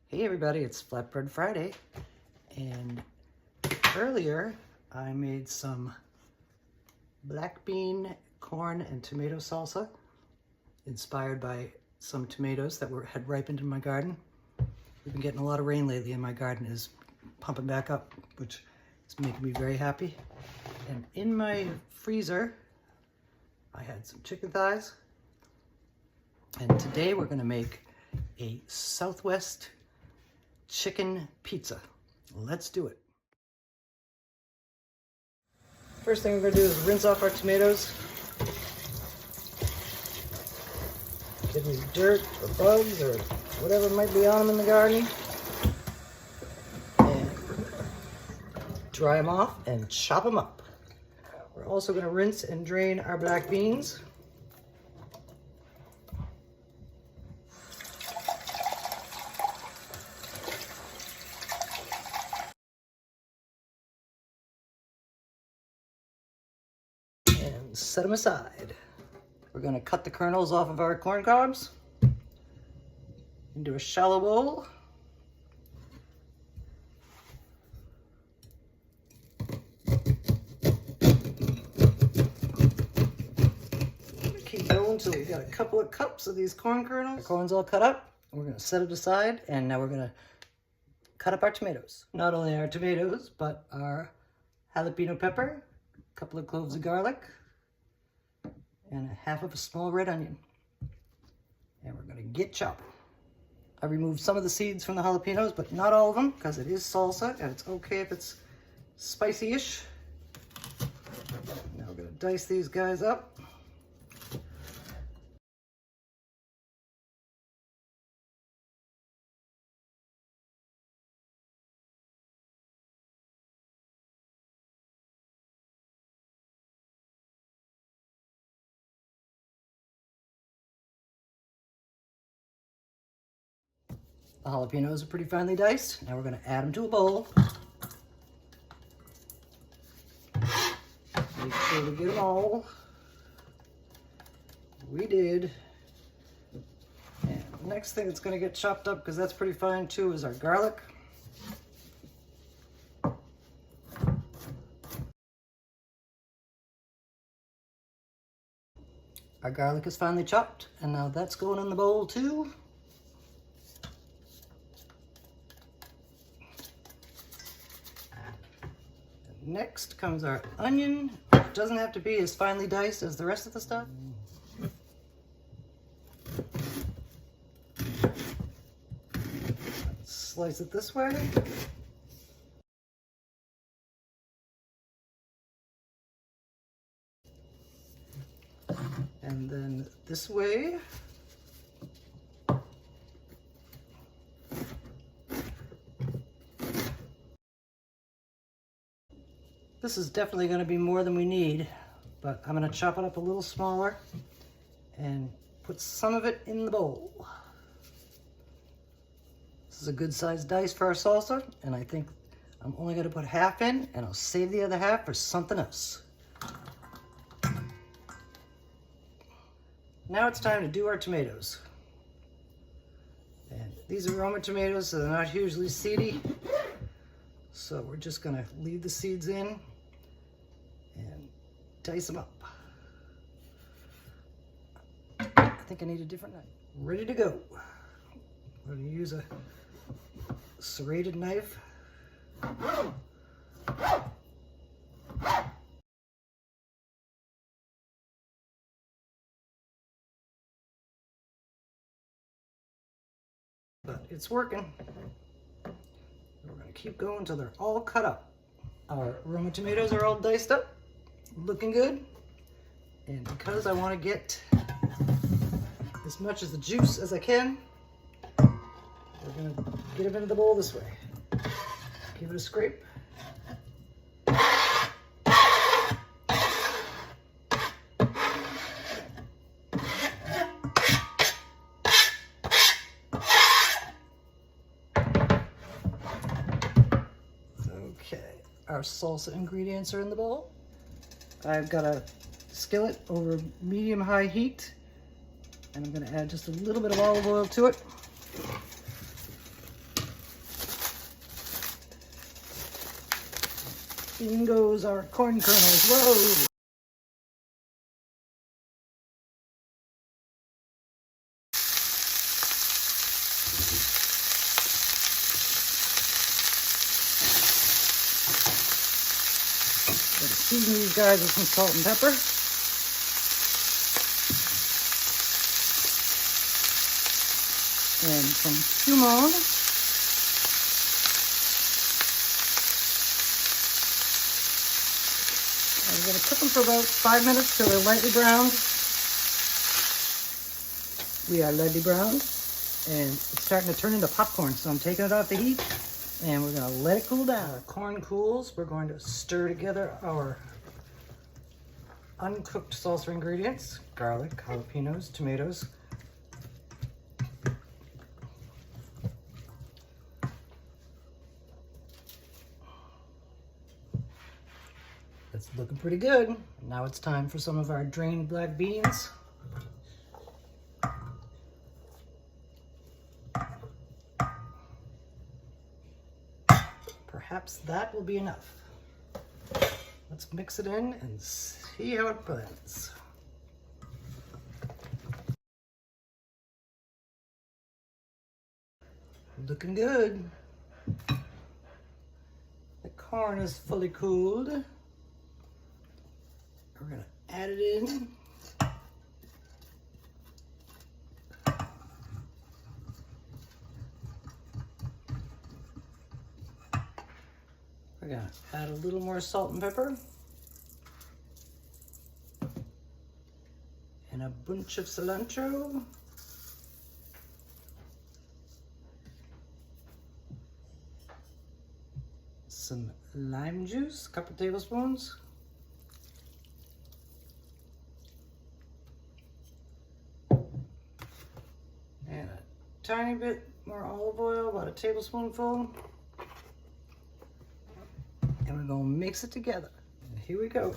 Hey everybody, it's Flatbread Friday, and earlier I made some black bean, corn, and tomato salsa inspired by some tomatoes that had ripened in my garden. We've been getting a lot of rain lately and my garden is pumping back up, which is making me very happy. And in my freezer, I had some chicken thighs, and today we're going to make a Southwest chicken pizza. Let's do it. First thing we're going to do is rinse off our tomatoes. Get any dirt or bugs or whatever might be on them in the garden. And dry them off and chop them up. We're also going to rinse and drain our black beans. And set them aside. We're going to cut the kernels off of our corn cobs into a shallow bowl. Keep going until we've got a couple of cups of these corn kernels. The corn's all cut up. We're going to set it aside, and now we're going to cut up our tomatoes. Not only our tomatoes, but our jalapeno pepper, a couple of cloves of garlic, and half of a small red onion. And we're going to get chopping. I removed some of the seeds from the jalapenos, but not all of them, because it is salsa, and it's okay if it's spicy-ish. Now we're going to dice these guys up. The jalapenos are pretty finely diced. Now we're going to add them to a bowl. Make sure we get them all. We did. And the next thing that's going to get chopped up, because that's pretty fine too, is our garlic. Our garlic is finely chopped, and now that's going in the bowl too. Next comes our onion. It doesn't have to be as finely diced as the rest of the stuff. Slice it this way. And then this way. This is definitely going to be more than we need, but I'm going to chop it up a little smaller and put some of it in the bowl. This is a good sized dice for our salsa, and I think I'm only going to put half in, and I'll save the other half for something else. Now it's time to do our tomatoes. And these are Roma tomatoes, so they're not hugely seedy. So we're just going to leave the seeds in and dice them up. I think I need a different knife. Ready to go. We're going to use a serrated knife. But it's working. We're going to keep going until they're all cut up. Our Roma tomatoes are all diced up, looking good. And because I want to get as much of the juice as I can, we're going to get them into the bowl this way. Give it a scrape. Our salsa ingredients are in the bowl. I've got a skillet over medium-high heat, and I'm going to add just a little bit of olive oil to it. In goes our corn kernels. Whoa! Gotta season these guys with some salt and pepper. And some cumin. I'm going to cook them for about 5 minutes till they're lightly browned. We are lightly browned, and it's starting to turn into popcorn, so I'm taking it off the heat, and we're going to let it cool down. Our corn cools. We're going to stir together our uncooked salsa ingredients: garlic, jalapenos, tomatoes. It's looking pretty good. Now it's time for some of our drained black beans. Perhaps that will be enough. Let's mix it in and see how it blends. Looking good. The corn is fully cooled. We're going to add it in. We're going to add a little more salt and pepper. And a bunch of cilantro. Some lime juice, a couple tablespoons. And a tiny bit more olive oil, about a tablespoonful. And we're going to mix it together. And here we go.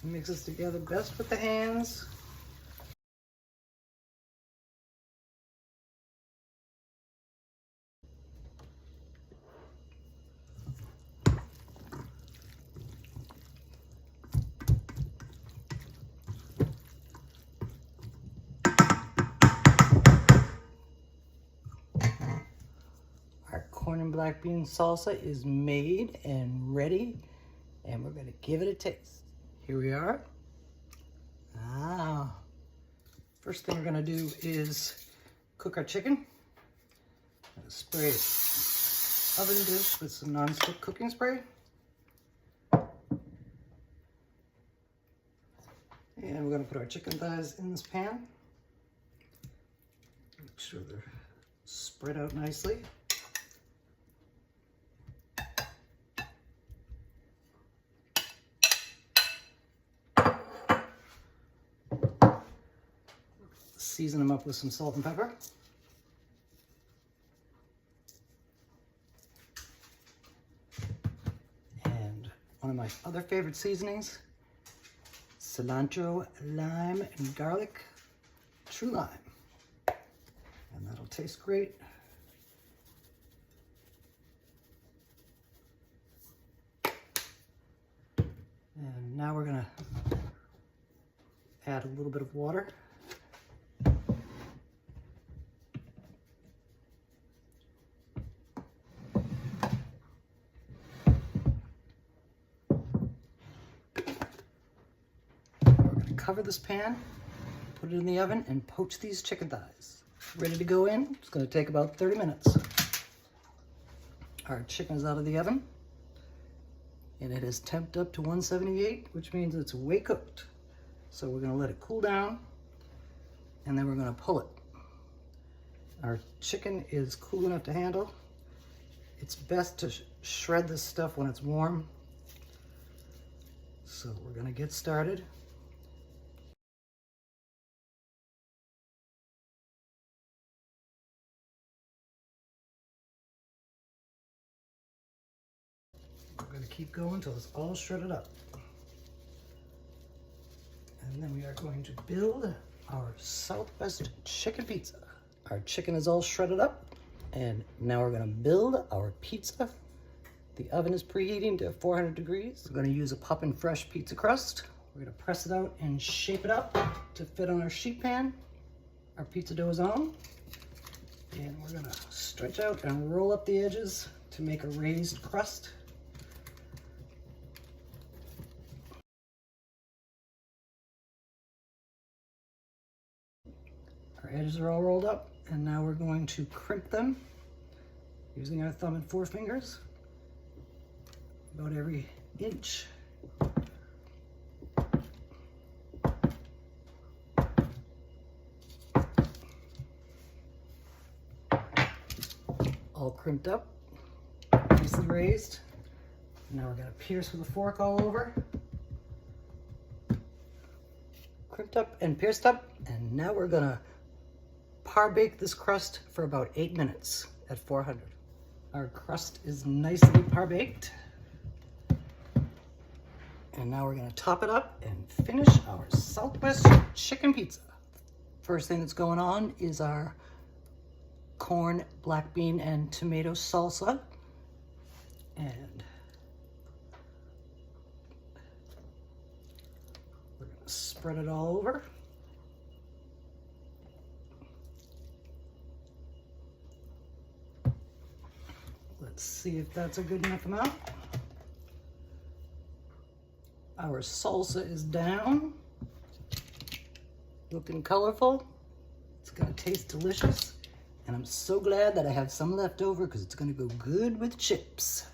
Mix this together best with the hands. Corn and black bean salsa is made and ready, and we're going to give it a taste. Here we are. First thing we're going to do is cook our chicken. Spray oven dish with some non-stick cooking spray. And we're going to put our chicken thighs in this pan. Make sure they're spread out nicely. Season them up with some salt and pepper. And one of my other favorite seasonings, cilantro, lime, and garlic, true lime. And that'll taste great. And now we're gonna add a little bit of water. Cover this pan, put it in the oven, and poach these chicken thighs. Ready to go in. It's going to take about 30 minutes. Our chicken is out of the oven, and it is temped up to 178, which means it's way cooked. So we're going to let it cool down, and then we're going to pull it. Our chicken is cool enough to handle. It's best to shred this stuff when it's warm. So we're going to get started. We're going to keep going until it's all shredded up. And then we are going to build our Southwestern chicken pizza. Our chicken is all shredded up, and now we're going to build our pizza The oven is preheating to 400 degrees. We're gonna use a Puffin Fresh pizza crust. We're gonna press it out and shape it up to fit on our sheet pan. Our pizza dough is on. And we're gonna stretch out and roll up the edges to make a raised crust. Our edges are all rolled up, and now we're going to crimp them using our thumb and forefingers, about every inch. All crimped up, nicely raised. Now we're going to pierce with a fork all over. Crimped up and pierced up, and now we're going to par bake this crust for about 8 minutes at 400. Our crust is nicely par baked. And now we're going to top it up and finish our Southwestern chicken pizza. First thing that's going on is our corn, black bean, and tomato salsa. And we're going to spread it all over. Let's see if that's a good enough amount. Our salsa is down, looking colorful. It's gonna taste delicious. And I'm so glad that I have some left over because it's gonna go good with chips.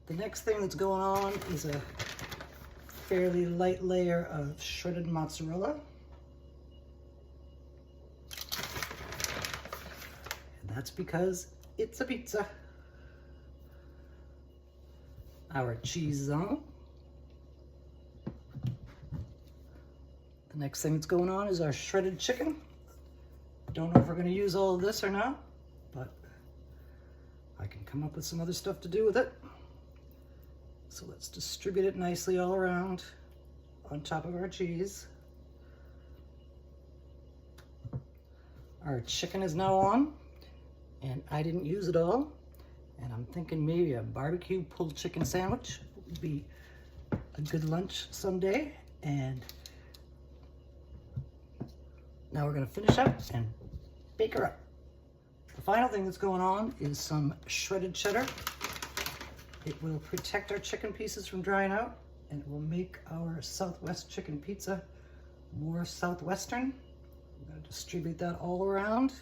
The next thing that's going on is a fairly light layer of shredded mozzarella. And that's because it's a pizza. Our cheese is on. The next thing that's going on is our shredded chicken. Don't know if we're going to use all of this or not, but I can come up with some other stuff to do with it. So let's distribute it nicely all around on top of our cheese. Our chicken is now on, and I didn't use it all. And I'm thinking maybe a barbecue pulled chicken sandwich would be a good lunch someday. And now we're gonna finish up and bake her up. The final thing that's going on is some shredded cheddar. It will protect our chicken pieces from drying out, and it will make our Southwest chicken pizza more Southwestern. I'm gonna distribute that all around.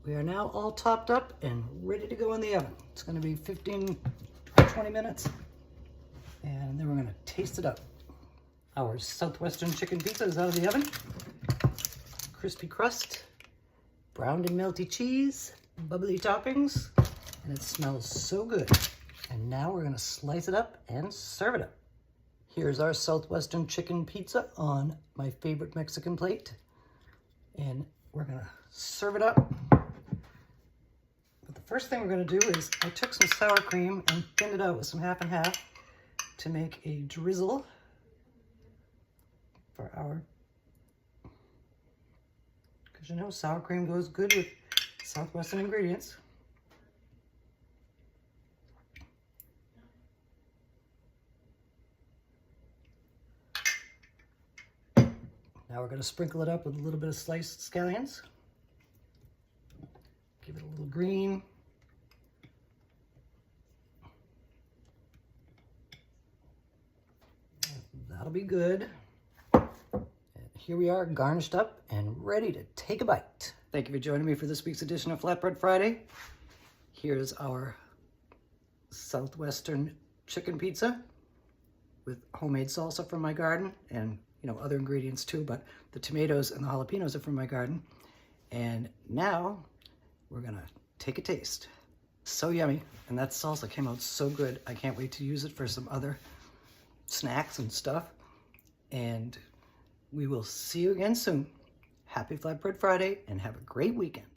We are now all topped up and ready to go in the oven. It's gonna be 15 or 20 minutes, and then we're gonna taste it up. Our Southwestern chicken pizza is out of the oven. Crispy crust, browned and melty cheese, bubbly toppings, and it smells so good. And now we're gonna slice it up and serve it up. Here's our Southwestern chicken pizza on my favorite Mexican plate. And we're gonna serve it up. But the first thing we're gonna do is I took some sour cream and thinned it out with some half and half to make a drizzle for our, because you know sour cream goes good with Southwestern ingredients. Now we're going to sprinkle it up with a little bit of sliced scallions. Give it a little green. That'll be good. And here we are, garnished up and ready to take a bite. Thank you for joining me for this week's edition of Flatbread Friday. Here's our Southwestern chicken pizza with homemade salsa from my garden and other ingredients too, but the tomatoes and the jalapenos are from my garden. And now we're gonna take a taste. So yummy, and that salsa came out so good. I can't wait to use it for some other snacks and stuff. And we will see you again soon. Happy Flatbread Friday and have a great weekend.